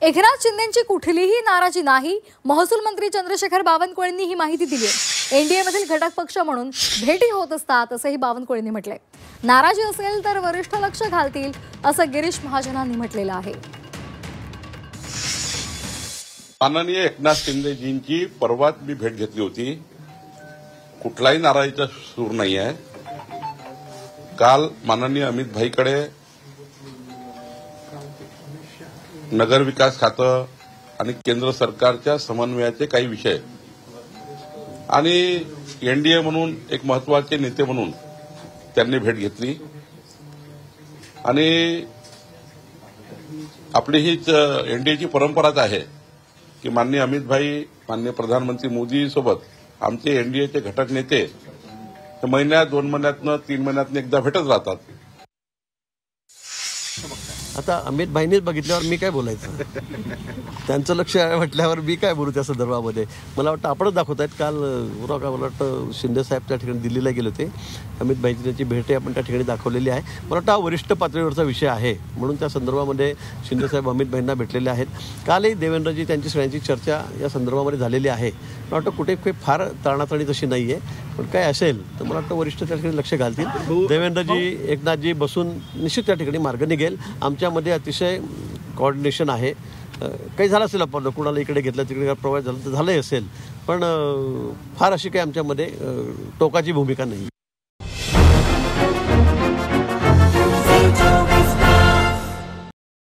एकनाथ शिंदेंची कुठलीही नाराजी नाही, महसूल मंत्री चंद्रशेखर बावनकुळेंनी ही माहिती दिली आहे। एनडीएमधील घटक पक्ष म्हणून भेटी होत असतात असंही बावनकुळेंनी म्हटलंय। नाराजी असेल तर वरिष्ठ लक्ष घालतील असं गिरीश महाजनांनी म्हटलेलं आहे। माननीय एकनाथ शिंदेजींची परवाच मी भेट घेतली होती। कुठलाही नाराजीचा सूर नाही आहे। काल माननीय अमित भाईकडे नगर विकास खातं आणि केंद्र सरकारच्या समन्वयाचे काही विषय आणि एनडीए म्हणून एक महत्वाचे नेते म्हणून त्यांनी भेट घेतली आणि आपली हीच एनडीएची परंपराच आहे की माननीय अमित भाई, माननीय प्रधानमंत्री मोदी सोबत आमचे एनडीएचे घटक नेते महिन्यात 2 महिन्यातनं 3 महिन्यातनं एकदा भेटत राहतात। आता अमित भाईंनीच बघितल्यावर मी काय बोलायचं? त्यांचं लक्ष म्हटल्यावर मी काय बोलू त्या संदर्भामध्ये? मला वाटतं आपणच दाखवत आहेत। काल मला वाटतं शिंदे साहेब त्या ठिकाणी दिल्लीला गेले होते। अमित भाईंची त्याची भेट आपण त्या ठिकाणी दाखवलेली आहे। मला वाटतं हा वरिष्ठ पातळीवरचा विषय आहे म्हणून त्या संदर्भामध्ये शिंदे साहेब अमित भाईंना भेटलेले आहेत। कालही देवेंद्रजी त्यांची सगळ्यांची चर्चा या संदर्भामध्ये झालेली आहे। मला वाटतं कुठे काही फार ताणाताणी तशी नाही आहे, पण काय असेल तर मला वाटतं वरिष्ठ त्या ठिकाणी लक्ष घालतील। देवेंद्रजी, एकनाथजी बसून निश्चित त्या ठिकाणी मार्ग निघेल। आमच्यामध्ये अतिशय कोऑर्डिनेशन आहे। काही झालं असेल, आपण कुणाला इकडे घेतलं तिकडे प्रवास झाला तर झालंही असेल, पण फार अशी काही आमच्यामध्ये टोकाची भूमिका नाही।